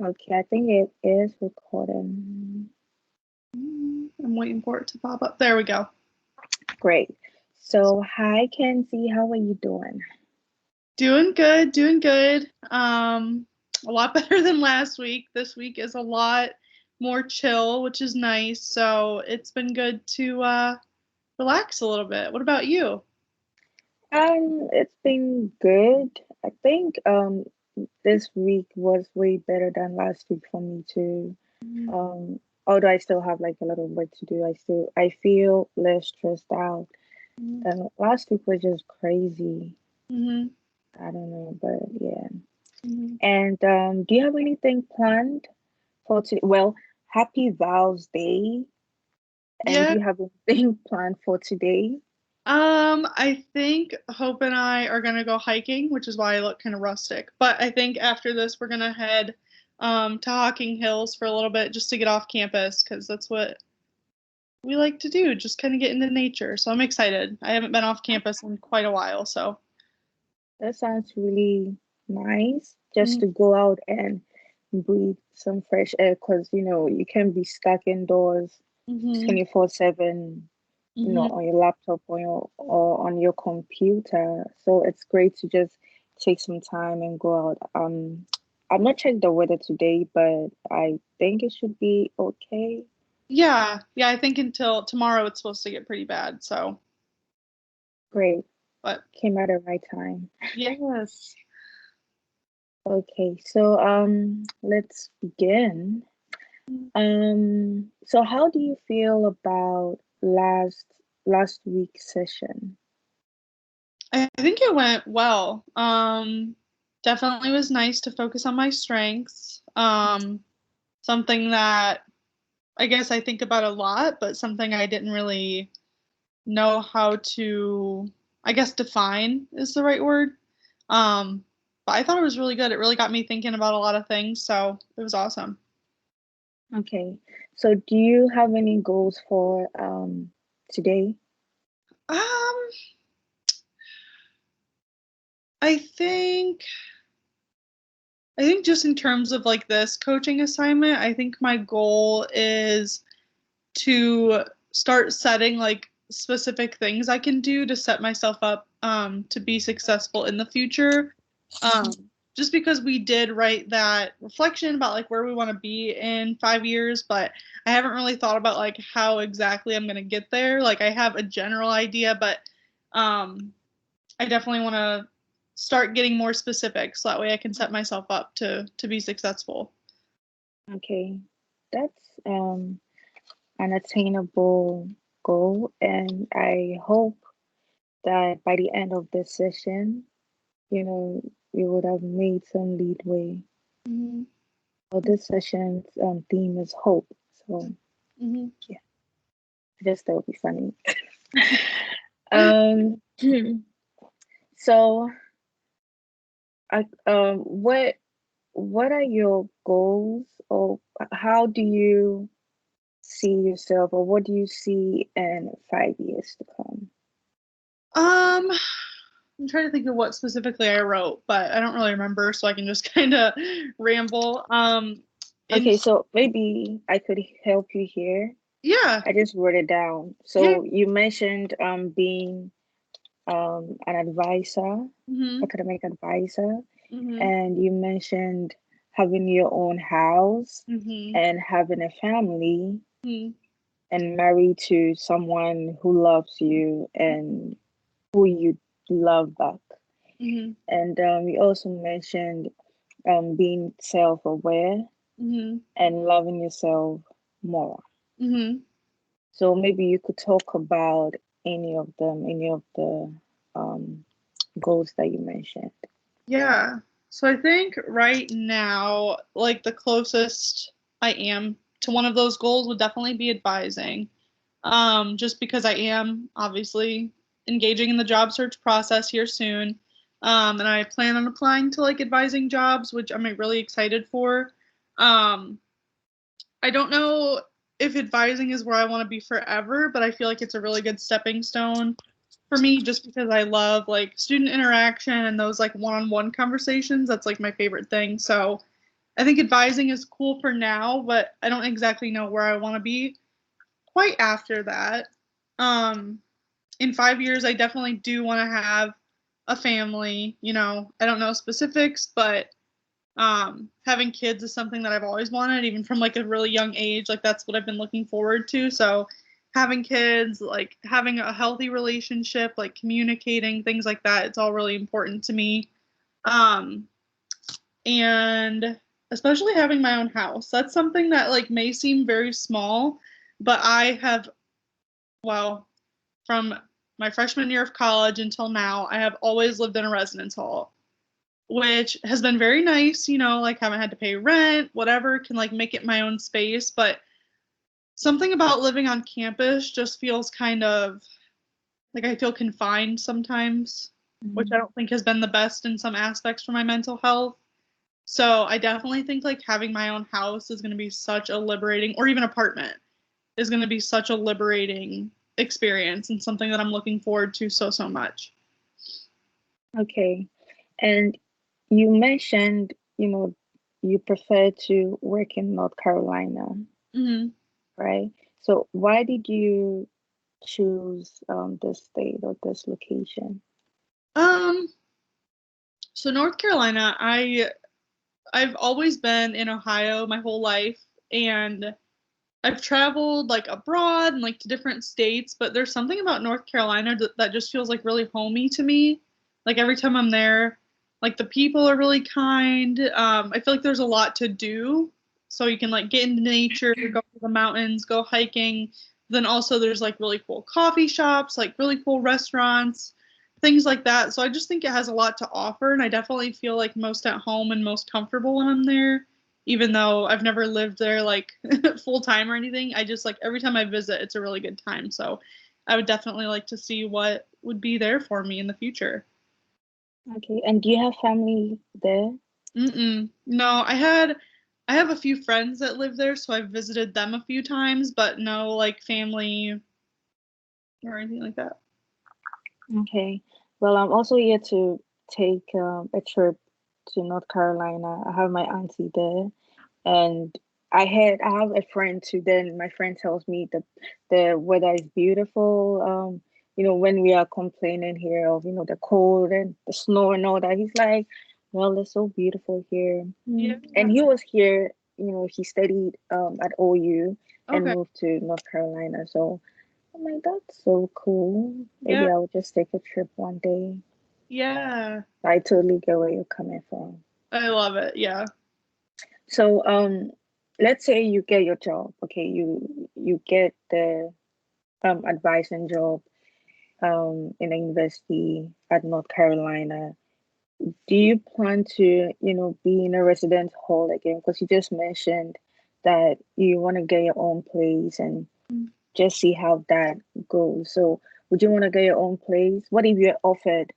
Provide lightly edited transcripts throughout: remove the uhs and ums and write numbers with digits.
Okay, I think it is recording. I'm waiting for it to pop up. There we go. Great. So, hi Kenzie, how are you doing? Doing good, doing good. A lot better than last week. This week is a lot more chill, which is nice. So it's been good to relax a little bit. What about you? It's been good. I think this week was way better than last week for me too. Um, Although I still have like a lot of work to do, I feel less stressed out. Last week was just crazy. Mm-hmm. I don't know, but yeah. Mm-hmm. And do you have anything planned for today? Well, happy Vows Day. And do Yeah. you have anything planned for today? I think Hope and I are gonna go hiking, which is why I look kind of rustic. But I think after this, we're gonna head to Hocking Hills for a little bit just to get off campus because that's what we like to do, just kind of get into nature. So I'm excited. I haven't been off campus in quite a while, so. That sounds really nice just Mhm. to go out and breathe some fresh air because you can be stuck indoors Mhm. 24/7, Mhm. on your laptop or on your computer. So it's great to just take some time and go out. I've not checked the weather today, but I think it should be okay. Yeah, yeah. I think until tomorrow it's supposed to get pretty bad. So, Great. but Came at the right time. yes. Okay, so let's begin. So how do you feel about last week's session? I think it went well. Definitely was nice to focus on my strengths. Something that I guess I think about a lot, but something I didn't really know how to, I guess, define is the right word. Um, but I thought it was really good. It really got me thinking about a lot of things, so it was awesome. Okay, so do you have any goals for today? Um, I think I think just in terms of like this coaching assignment, I think my goal is to start setting like specific things I can do to set myself up to be successful in the future. Just because we did write that reflection about like where we want to be in 5 years, but I haven't really thought about like how exactly I'm gonna get there. Like I have a general idea, but um, I definitely want to start getting more specific so that way I can set myself up to be successful. Okay, that's an attainable goal, and I hope that by the end of this session, you would have made some leadway. Mm-hmm. Well, this session's theme is hope, so Mm-hmm. yeah, I just thought it would be funny. Um, so I what are your goals, or how do you see yourself, or what do you see in 5 years to come? I'm trying to think of what specifically I wrote, but I don't really remember, so I can just kind of ramble. In Okay, so maybe I could help you here. Yeah, I just wrote it down. yeah, So you mentioned being an advisor, mhm, academic advisor, mhm, and you mentioned having your own house mhm, and having a family mhm, and married to someone who loves you and who you love back. mhm, And you also mentioned being self-aware mhm, and loving yourself more. mhm. So maybe you could talk about any of them, any of the um, goals that you mentioned. Yeah. So I think right now, like the closest I am to one of those goals would definitely be advising. Just because I am obviously engaging in the job search process here soon. And I plan on applying to like advising jobs, which I'm really excited for. Um, I don't know if advising is where I want to be forever, but I feel like it's a really good stepping stone for me just because I love like student interaction and those like one-on-one conversations. That's like my favorite thing. So I think advising is cool for now, but I don't exactly know where I want to be quite after that. Um, in 5 years, I definitely do want to have a family. I don't know specifics, but having kids is something that I've always wanted, even from like a really young age. Like that's what I've been looking forward to. So having kids, like having a healthy relationship, like communicating, things like that, it's all really important to me. Um, and especially having my own house. That's something that like may seem very small, but I have, well, from my freshman year of college until now, I have always lived in a residence hall, which has been very nice, like haven't had to pay rent, whatever, can like make it my own space, but something about living on campus just feels kind of like I feel confined sometimes, which I don't think has been the best in some aspects for my mental health. So I definitely think like having my own house is going to be such a liberating, or even apartment is going to be such a liberating experience and something that I'm looking forward to so much. Okay. And you mentioned, you prefer to work in North Carolina, Mm-hmm. right? So why did you choose this state or this location? Um, so North Carolina, I've always been in Ohio my whole life, and I've traveled like abroad and like to different states, but there's something about North Carolina that just feels like really homey to me. Like every time I'm there, like the people are really kind. I feel like there's a lot to do, so you can like get into nature, go to the mountains, go hiking. Then also there's like really cool coffee shops, like really cool restaurants, things like that. So I just think it has a lot to offer, and I definitely feel like most at home and most comfortable when I'm there, even though I've never lived there like full time or anything. I just like every time I visit, it's a really good time. So I would definitely like to see what would be there for me in the future. Okay. And do you have family there? Mm-mm. No, I have a few friends that live there, so I've visited them a few times, but no like family or anything like that. Okay. Well, I'm also here to take a trip to North Carolina. I have my auntie there, and I have a friend too. Then my friend tells me that the weather is beautiful. When we are complaining here of the cold and the snow and all that, he's like, "Well, it's so beautiful here." Yeah. And he was here. He studied at OU and Okay. moved to North Carolina. So I'm like, that's so cool. Maybe Yeah. I'll just take a trip one day. Yeah. I totally get where you're coming from. I love it. Yeah. So, let's say you get your job. Okay, you get the advising job in a university at North Carolina. Do you plan to, be in a residence hall again? Because you just mentioned that you want to get your own place and just see how that goes. So, would you want to get your own place? What if you're offered,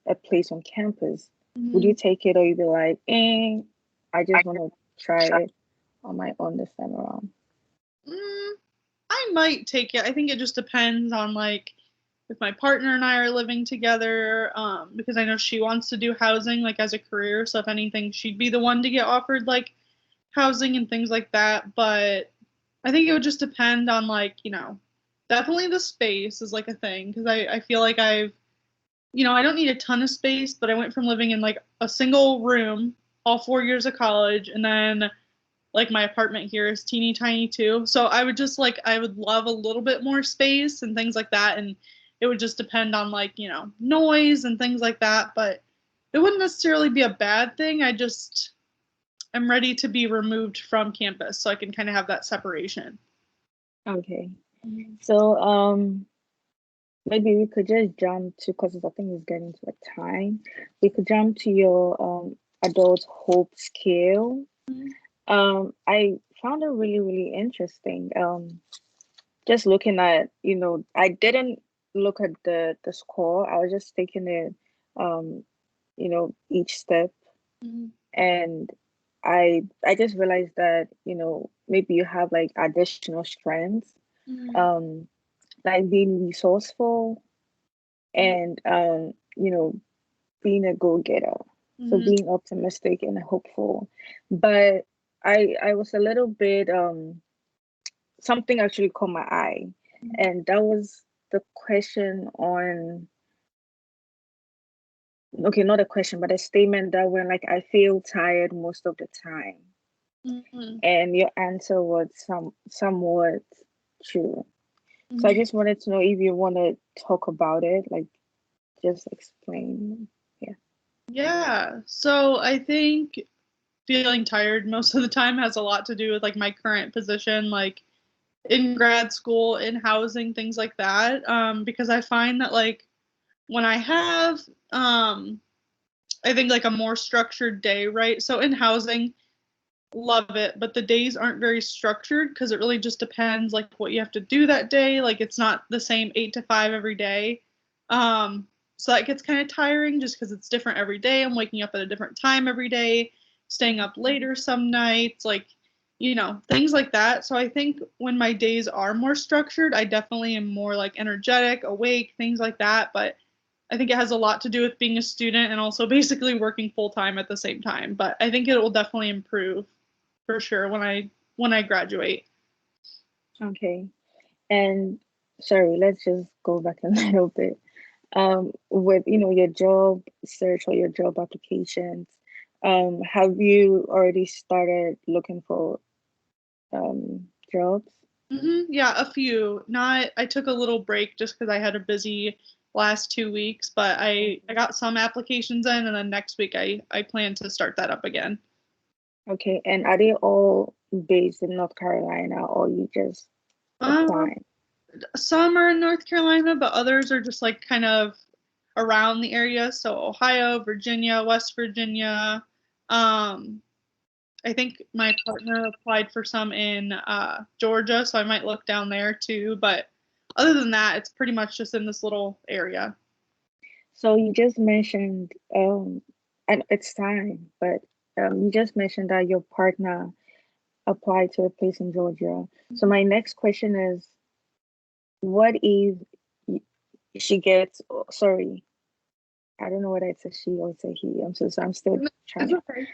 a place on campus? Would Mm-hmm. you take it, or you'd be like, I just want to try it on my own this time around? Mm, I might take it. I think it just depends on like if my partner and I are living together, because I know she wants to do housing like as a career. So if anything, she'd be the one to get offered like housing and things like that. But I think it would just depend on like, definitely the space is like a thing because I feel like I don't need a ton of space, but I went from living in like a single room all 4 years of college, and then like my apartment here is teeny tiny too. So I would just like I would love a little bit more space and things like that, and it would just depend on like, noise and things like that, but it wouldn't necessarily be a bad thing. I just am ready to be removed from campus so I can kind of have that separation. Okay. Mhm. So, maybe we could just jump to, because I think it's getting to a time. We could jump to your adult hope scale. I found it really, really interesting. Just looking at, I didn't look at the score. I was just taking it, each step, Mhm. and I just realized that, maybe you have like additional strengths, Mhm. um, like being resourceful and being a go-getter. So being optimistic and hopeful. But I was a little bit something actually caught my eye, and that was the question on, okay, not a question, but a statement that went like, I feel tired most of the time. Mm-hmm. And your answer was somewhat true. So I Mm-hmm. just wanted to know if you want to talk about it, like just explain. Yeah. Yeah. So I think feeling tired most of the time has a lot to do with like my current position, like in grad school, in housing, things like that. Because I find that like when I have, I think like a more structured day, right? So in housing, love it, but the days aren't very structured because it really just depends like what you have to do that day. Like it's not the same 8 to 5 every day. Um, so that gets kind of tiring just because it's different every day. I'm waking up at a different time every day, staying up later some nights, like things like that. So I think when my days are more structured, I definitely am more like energetic, awake, things like that. But I think it has a lot to do with being a student and also basically working full time at the same time. But I think it will definitely improve for sure when I graduate. Okay. And sorry, let's just go back a little bit. With your job search or your job applications, have you already started looking for jobs? Yeah, a few. Not. I took a little break just because I had a busy last 2 weeks, but I got some applications in, and then next week I plan to start that up again. Okay, and are they all based in North Carolina, or you just Um, applying? some are in North Carolina, but others are just like kind of around the area. So Ohio, Virginia, West Virginia. Um, I think my partner applied for some in Georgia, so I might look down there too. But other than that, it's pretty much just in this little area. So you just mentioned, and it's time, but you just mentioned that your partner applied to a place in Georgia. So my next question is, what if y- she gets, oh, sorry, I don't know whether it's a she or it's a he. I'm still It's trying. okay.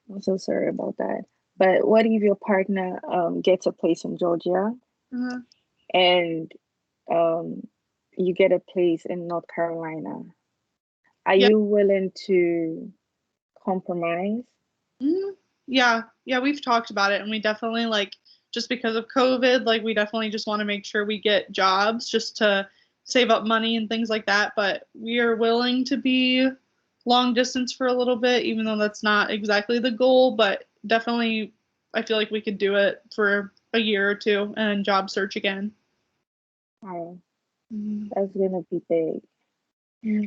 I'm so sorry about that. But what if your partner gets a place in Georgia Uh, and um you get a place in North Carolina? Are yeah, you willing to compromise? mhm. Yeah, we've talked about it, and we definitely like just because of COVID, like we definitely just want to make sure we get jobs just to save up money and things like that. But we are willing to be long distance for a little bit, even though that's not exactly the goal. But definitely, I feel like we could do it for a year or two and job search again. Oh, Mm. that's gonna be big.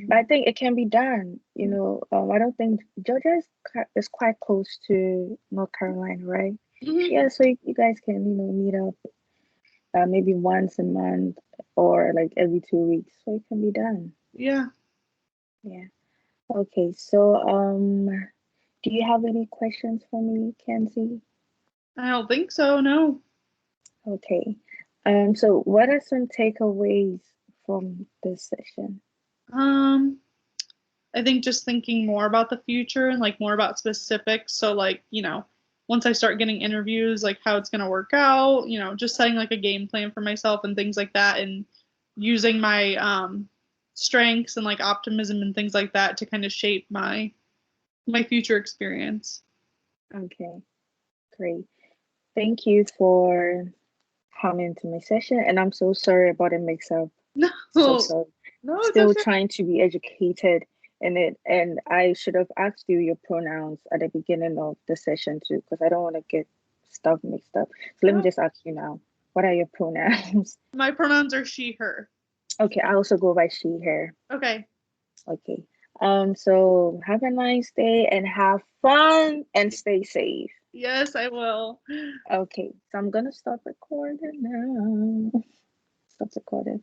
But I Mm. think it can be done. I don't think Georgia is quite close to North Carolina, right? Mhm. Yeah, so you guys can, meet up maybe once a month or like every 2 weeks, so it can be done. Yeah, Yeah. Okay, so do you have any questions for me, Kenzie? I don't think so. No. Okay. So what are some takeaways from this session? Um, I think just thinking more about the future and like more about specifics. So like, once I start getting interviews, like how it's gonna work out, just setting like a game plan for myself and things like that and using my strengths and like optimism and things like that to kind of shape my future experience. Okay, great. Thank you for coming to my session, and I'm so sorry about the mix-up. So No, sorry. no, it's Still okay. trying to be educated in it, and I should have asked you your pronouns at the beginning of the session too, because I don't want to get stuff mixed up. So let me No. just ask you now, what are your pronouns? My pronouns are she, her. Okay, I also go by she, her. Okay. Okay. So have a nice day and have fun and stay safe. Yes, I will. Okay, so I'm gonna stop recording now. Stop recording.